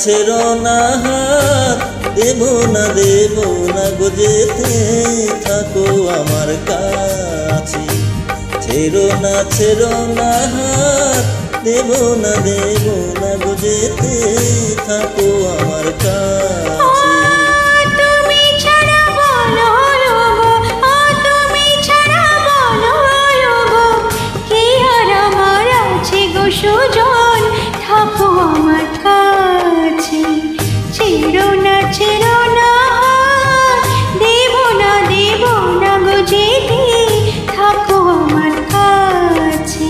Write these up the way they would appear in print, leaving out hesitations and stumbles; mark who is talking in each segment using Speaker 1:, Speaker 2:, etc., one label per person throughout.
Speaker 1: ছেড়ো না হাত, দেব না গো যেতে থাকো আমার কাছে। ছেড়ো না হাত, দেব না গো যেতে থাকো আমার কাছে।
Speaker 2: তুমি ছাড়া বলো গো, তুমি ছাড়া বলো গো, কি আর আমার আছে গো সুজন, থাকো আমার কাছে। ছেড়ো না হাত, দেব না গো যেতে থাকো আমার কাছে।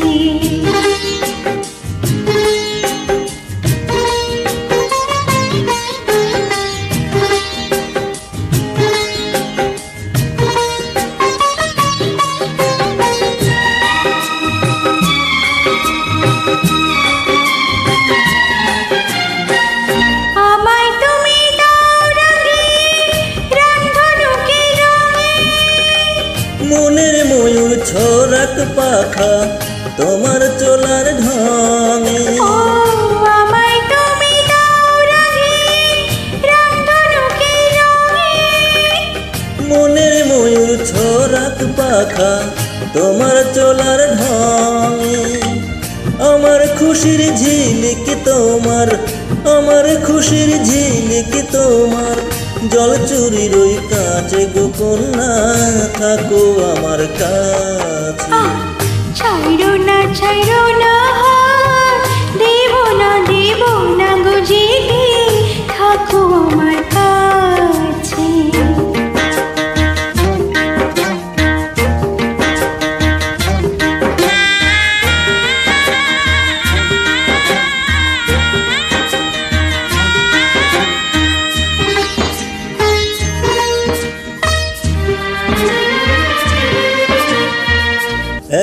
Speaker 1: মনের ময়ূর ছড়াক পাখা তোমার চলার ঢঙে,
Speaker 2: আমায় তুমি দাও রাঙে রামধনুকে রঙে।
Speaker 1: মনের ময়ূর ছড়াক পাখা তোমার চলার ঢঙে। আমার খুশির ঝিলিক তোমার, আমার খুশির ঝিলিক তোমার, জল চুরির ওই কাছে গো কন্যা থাকো আমার কাছে।
Speaker 2: ছাইরো না হাত, দেব না গো যেতে থাকো আমার কাছে।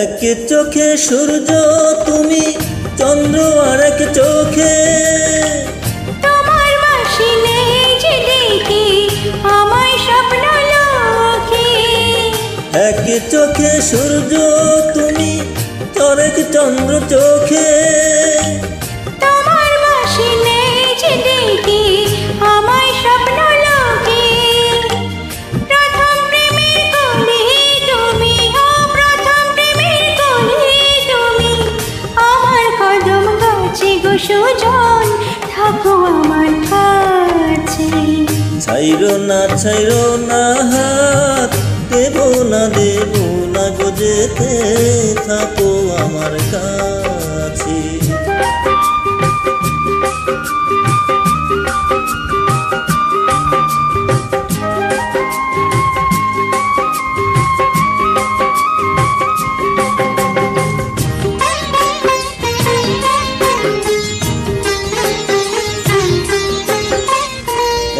Speaker 1: এক চোখে সূর্য তুমি, চন্দ্র আর এক চোখে,
Speaker 2: তোমার বাসি নেই যে দেখি আমায় স্বপ্ন লোকে।
Speaker 1: এক চোখে সূর্য তুমি, আরেক চন্দ্র চোখে,
Speaker 2: তোমার বাসি নেই যে দেখি আমায় স্বপ্ন লোকে। প্রথম প্রেমের কোলে তুমি, প্রথম প্রেমের কোলে তুমি, আমার কদম গাছে গো সুজন, থাকো আমার কাছে।
Speaker 1: ছাইরো না হাত, দেব না গো যেতে থাকো আমার কাছে।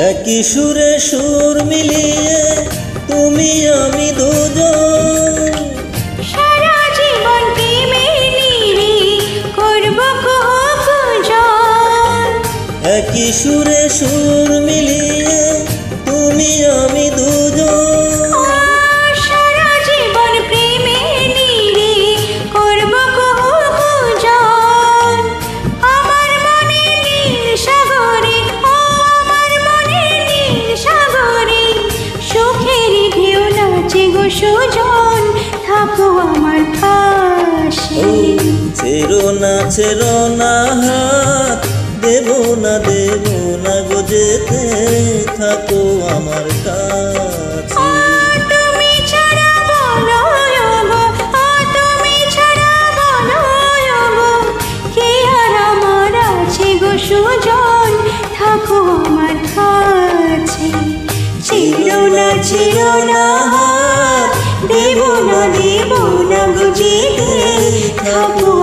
Speaker 1: একই সুরে সুর মিলিয়ে তুমি আমি দুজন,
Speaker 2: সারা জীবন প্রেমের নীড়ে করব কুজন।
Speaker 1: একই সুরে সুর মিলিয়ে তুমি আমি দুজন,
Speaker 2: সারা জীবন প্রেমের নীড়ে করব কুজন। আমার মনে নীল সাগরে, আমার মনে নীল সাগরে, সুখের ঢেউ নাচে গো সুজন, থাকো আমার পাশে।
Speaker 1: ছেড়ো না হাত, দেব না গো যেতে থাকো আমার কাছে।
Speaker 2: তুমি ছাড়া বলো গো, তুমি ছাড়া বলো গো, কে আর আমার আছে গো সুজন, থাকো আমার কাছে। ছেড়ো না হাত, দেব না গো যেতে থাকো